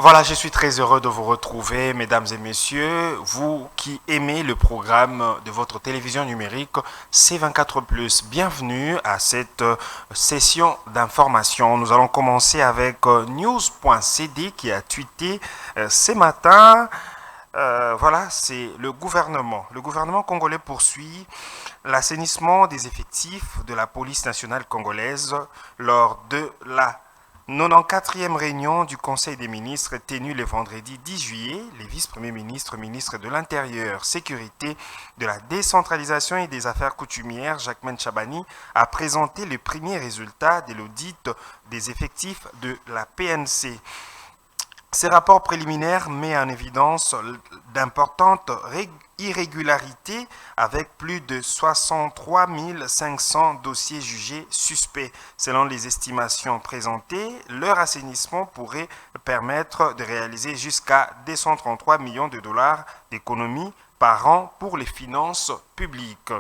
Voilà, je suis très heureux de vous retrouver, mesdames et messieurs, vous qui aimez le programme de votre télévision numérique C24+. Bienvenue à cette session d'information. Nous allons commencer avec news.cd qui a tweeté ce matin. Voilà, c'est le gouvernement. Le gouvernement congolais poursuit l'assainissement des effectifs de la police nationale congolaise lors de la 94e réunion du Conseil des ministres tenue le vendredi 10 juillet. Les vice-premiers ministres, ministres de l'Intérieur, Sécurité, de la décentralisation et des affaires coutumières, Jacquemain Chabani, a présenté les premiers résultats de l'audit des effectifs de la PNC. Ces rapports préliminaires mettent en évidence d'importantes irrégularités avec plus de 63 500 dossiers jugés suspects. Selon les estimations présentées, leur assainissement pourrait permettre de réaliser jusqu'à 233 millions de dollars d'économies par an pour les finances publiques.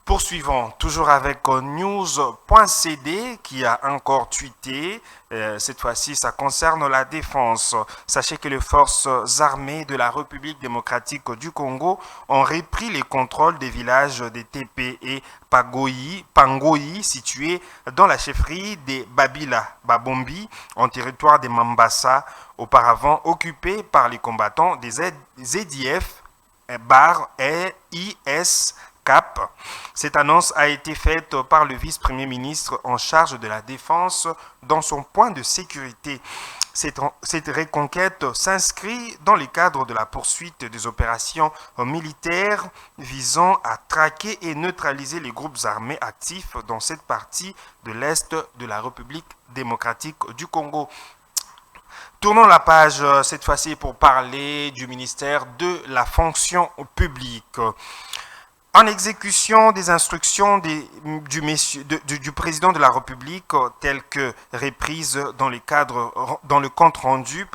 Poursuivons toujours avec news.cd qui a encore tweeté. Cette fois-ci, ça concerne la défense. Sachez que les forces armées de la République démocratique du Congo ont repris les contrôles des villages de TP et Pangoyi situés dans la chefferie des Babombi, en territoire de Mambasa, auparavant occupés par les combattants des ZDF, BAR et IS. Cap. Cette annonce a été faite par le vice-premier ministre en charge de la défense dans son point de sécurité. Cette reconquête s'inscrit dans le cadre de la poursuite des opérations militaires visant à traquer et neutraliser les groupes armés actifs dans cette partie de l'Est de la République démocratique du Congo. Tournons la page cette fois-ci pour parler du ministère de la fonction publique. En exécution des instructions du président de la République, telles que reprises dans le compte rendu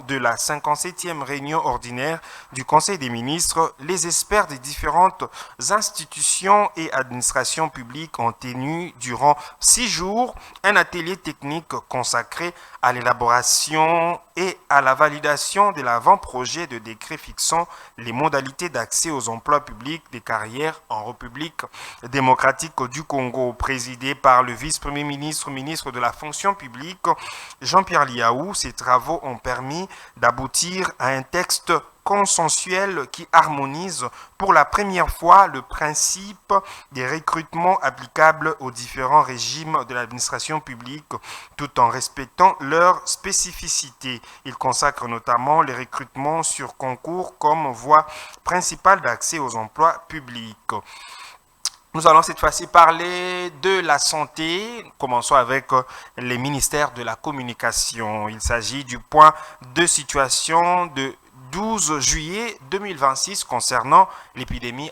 de la 57e réunion ordinaire du Conseil des ministres, les experts des différentes institutions et administrations publiques ont tenu durant 6 jours un atelier technique consacré à l'élaboration et à la validation de l'avant-projet de décret fixant les modalités d'accès aux emplois publics des carrières en République démocratique du Congo, présidé par le vice-premier ministre, ministre de la fonction publique, Jean-Pierre Liaou. Ces travaux ont permis d'aboutir à un texte consensuel qui harmonise pour la première fois le principe des recrutements applicables aux différents régimes de l'administration publique tout en respectant leurs spécificités. Il consacre notamment les recrutements sur concours comme voie principale d'accès aux emplois publics. Nous allons cette fois-ci parler de la santé. Commençons avec les ministères de la communication. Il s'agit du point de situation de 12 juillet 2026 concernant l'épidémie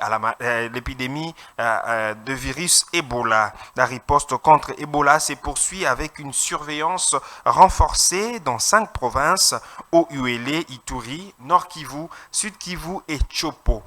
de virus Ebola. La riposte contre Ebola se poursuit avec une surveillance renforcée dans 5 provinces, Haut-Uélé, Ituri, Nord Kivu, Sud Kivu et Chopo.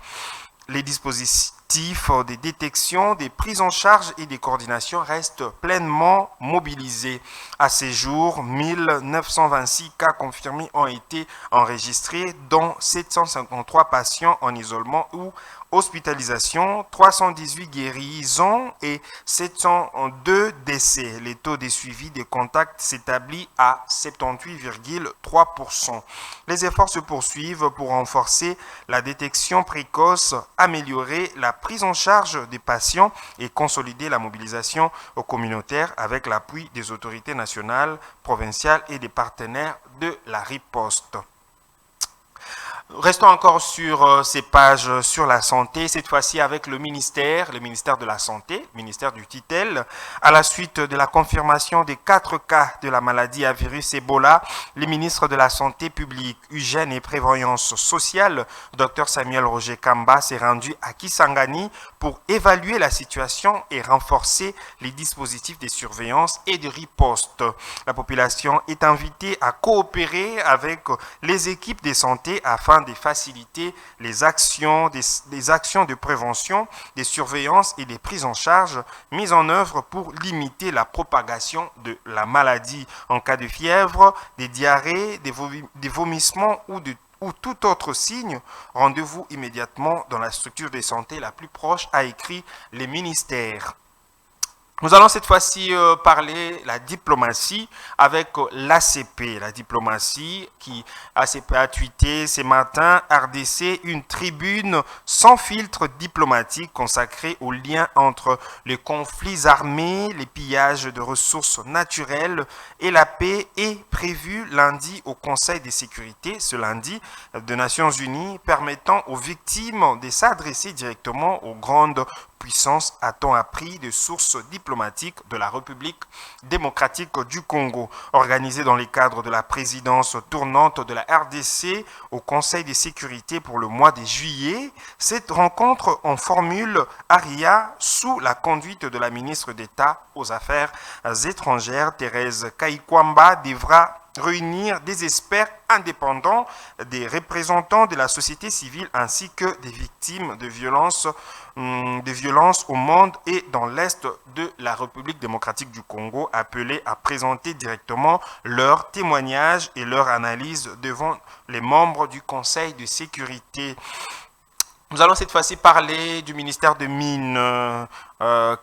Les dispositifs de détection, des prises en charge et des coordinations restent pleinement mobilisés. À ces jours, 1926 cas confirmés ont été enregistrés, dont 753 patients en isolement ou hospitalisation, 318 guérisons et 702 décès. Le taux de suivi des contacts s'établit à 78,3%. Les efforts se poursuivent pour renforcer la détection précoce, améliorer la prise en charge des patients et consolider la mobilisation communautaire avec l'appui des autorités nationales, provinciales et des partenaires de la riposte. Restons encore sur ces pages sur la santé, cette fois-ci avec le ministère de la Santé, ministère du Titel. À la suite de la confirmation des 4 cas de la maladie à virus Ebola, le ministre de la Santé publique, Hygiène et Prévoyance sociale, Dr Samuel Roger Kamba, s'est rendu à Kisangani pour évaluer la situation et renforcer les dispositifs de surveillance et de riposte. La population est invitée à coopérer avec les équipes de santé afin afin de faciliter les actions de prévention, des surveillances et des prises en charge mises en œuvre pour limiter la propagation de la maladie en cas de fièvre, des diarrhées, des vomissements ou tout autre signe. Rendez-vous immédiatement dans la structure de santé la plus proche, a écrit les ministères. Nous allons cette fois-ci parler la diplomatie avec l'ACP. La diplomatie qui ACP a tweeté ce matin RDC une tribune sans filtre diplomatique consacrée aux liens entre les conflits armés, les pillages de ressources naturelles et la paix est prévue lundi au Conseil de sécurité, ce lundi, des Nations Unies, permettant aux victimes de s'adresser directement aux grandes puissance, a-t-on appris de sources diplomatiques de la République démocratique du Congo. Organisée dans le cadre de la présidence tournante de la RDC au Conseil de sécurité pour le mois de juillet, cette rencontre en formule ARIA sous la conduite de la ministre d'État aux Affaires étrangères, Thérèse Kayikwamba, devra réunir des experts indépendants, des représentants de la société civile ainsi que des victimes de violences au monde et dans l'Est de la République démocratique du Congo, appelés à présenter directement leurs témoignages et leurs analyses devant les membres du Conseil de sécurité. Nous allons cette fois-ci parler du ministère de Mines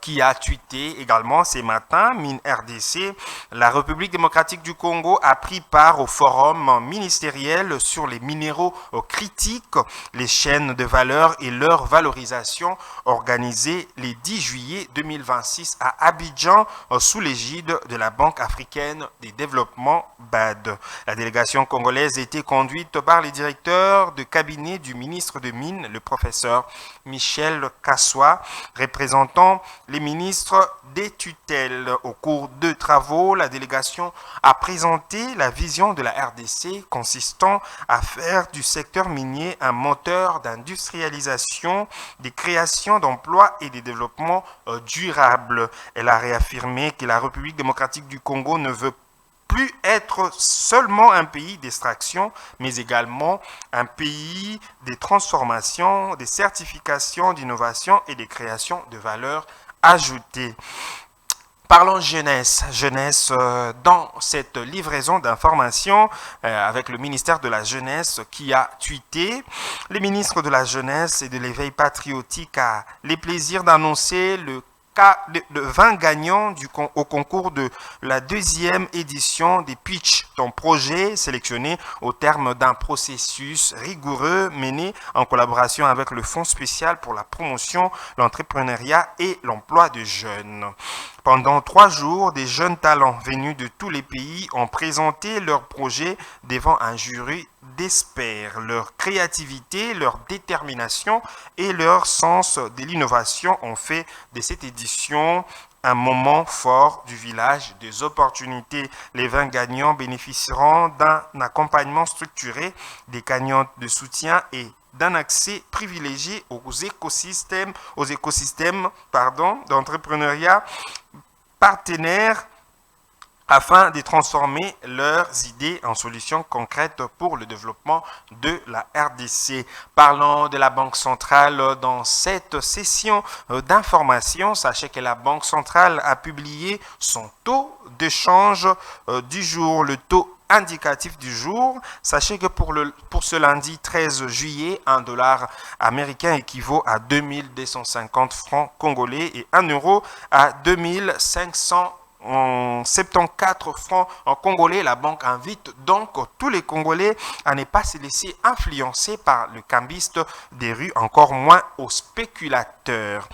qui a tweeté également ce matin, Mines RDC. La République démocratique du Congo a pris part au forum ministériel sur les minéraux critiques, les chaînes de valeur et leur valorisation organisé le 10 juillet 2026 à Abidjan sous l'égide de la Banque africaine des développements BAD. La délégation congolaise a été conduite par les directeurs de cabinet du ministre de Mines, le professeur Michel Kassoua, représentant les ministres des tutelles. Au cours de travaux, la délégation a présenté la vision de la RDC consistant à faire du secteur minier un moteur d'industrialisation, de création d'emplois et de développement durable. Elle a réaffirmé que la République démocratique du Congo ne veut plus être seulement un pays d'extraction, mais également un pays de transformation, de certification, d'innovation et de création de valeur ajoutée. Parlons jeunesse. Jeunesse, dans cette livraison d'informations avec le ministère de la Jeunesse qui a tweeté, le ministre de la Jeunesse et de l'éveil patriotique a le plaisir d'annoncer le 20 gagnants au concours de la deuxième édition des Pitch, ton projet sélectionné au terme d'un processus rigoureux mené en collaboration avec le Fonds spécial pour la promotion, l'entrepreneuriat et l'emploi de jeunes. Pendant 3 jours, des jeunes talents venus de tous les pays ont présenté leurs projets devant un jury d'experts. Leur créativité, leur détermination et leur sens de l'innovation ont fait de cette édition un moment fort du village des opportunités. Les 20 gagnants bénéficieront d'un accompagnement structuré, des gagnants de soutien et d'un accès privilégié aux écosystèmes d'entrepreneuriat partenaires afin de transformer leurs idées en solutions concrètes pour le développement de la RDC. Parlons de la Banque centrale dans cette session d'information. Sachez que la Banque centrale a publié son taux d'échange du jour, le taux indicatif du jour. Sachez que pour ce lundi 13 juillet, un dollar américain équivaut à 2250 francs congolais et 1 euro à 2574 francs en congolais. La banque invite donc tous les Congolais à ne pas se laisser influencer par le cambiste des rues, encore moins aux spéculateurs.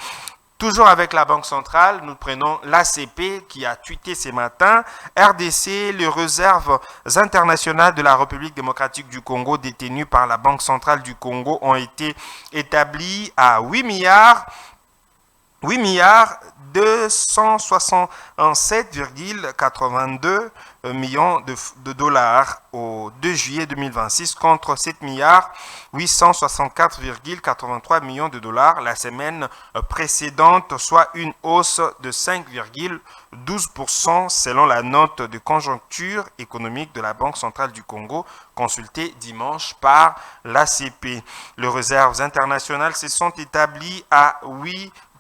Toujours avec la Banque centrale, nous prenons l'ACP qui a tweeté ce matin. RDC, les réserves internationales de la République démocratique du Congo détenues par la Banque centrale du Congo ont été établies à 8 milliards 8 milliards 267,82 millions de dollars au 2 juillet 2026 contre 7 milliards 864,83 millions de dollars la semaine précédente, soit une hausse de 5,12% selon la note de conjoncture économique de la Banque centrale du Congo consultée dimanche par l'ACP. Les réserves internationales se sont établies à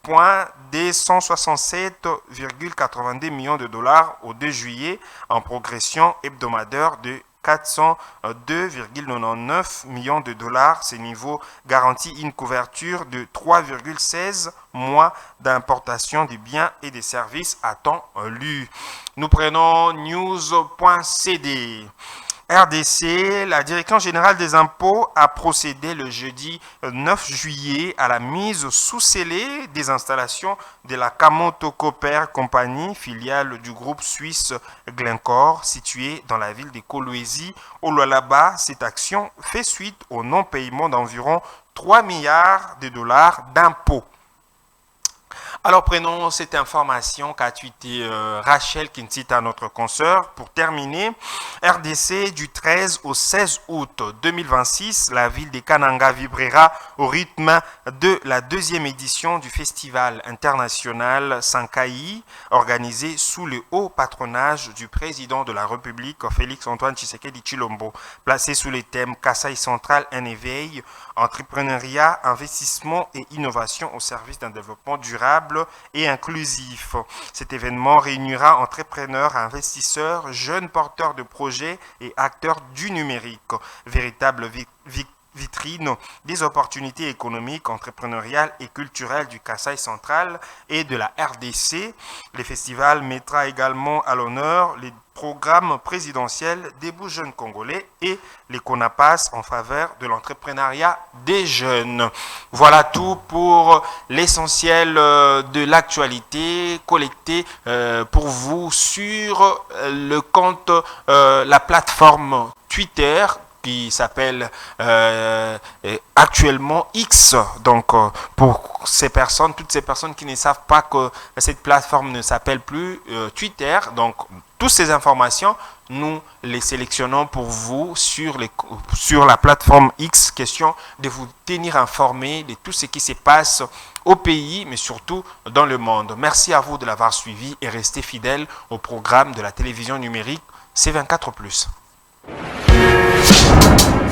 167,82 millions de dollars au 2 juillet, en progression hebdomadaire de 402,99 millions de dollars. Ce niveau garantit une couverture de 3,16 mois d'importation des biens et des services à temps lu. Nous prenons news.cd. RDC, la Direction générale des impôts a procédé le jeudi 9 juillet à la mise sous scellé des installations de la Kamoto Copper Company, filiale du groupe suisse Glencore, située dans la ville de Kolwezi, au Lualaba. Cette action fait suite au non-paiement d'environ 3 milliards de dollars d'impôts. Alors prenons cette information qu'a tweeté Rachel Kinsita, notre consoeur. Pour terminer, RDC du 13 au 16 août 2026, la ville de Kananga vibrera au rythme de la deuxième édition du festival international Sankai, organisé sous le haut patronage du président de la République, Félix-Antoine Tshisekedi Tshilombo, placé sous les thèmes Kasaï central, un éveil, entrepreneuriat, investissement et innovation au service d'un développement durable et inclusif. Cet événement réunira entrepreneurs, investisseurs, jeunes porteurs de projets et acteurs du numérique. Véritable vitrine des opportunités économiques, entrepreneuriales et culturelles du Kasaï central et de la RDC. Le festival mettra également à l'honneur les programmes présidentiels des beaux jeunes congolais et les CONAPAS en faveur de l'entrepreneuriat des jeunes. Voilà tout pour l'essentiel de l'actualité collectée pour vous sur le compte, la plateforme Twitter qui s'appelle actuellement X. Donc, pour ces personnes, toutes ces personnes qui ne savent pas que cette plateforme ne s'appelle plus Twitter, donc toutes ces informations, nous les sélectionnons pour vous sur la plateforme X, question de vous tenir informé de tout ce qui se passe au pays, mais surtout dans le monde. Merci à vous de l'avoir suivi et restez fidèles au programme de la télévision numérique C24+.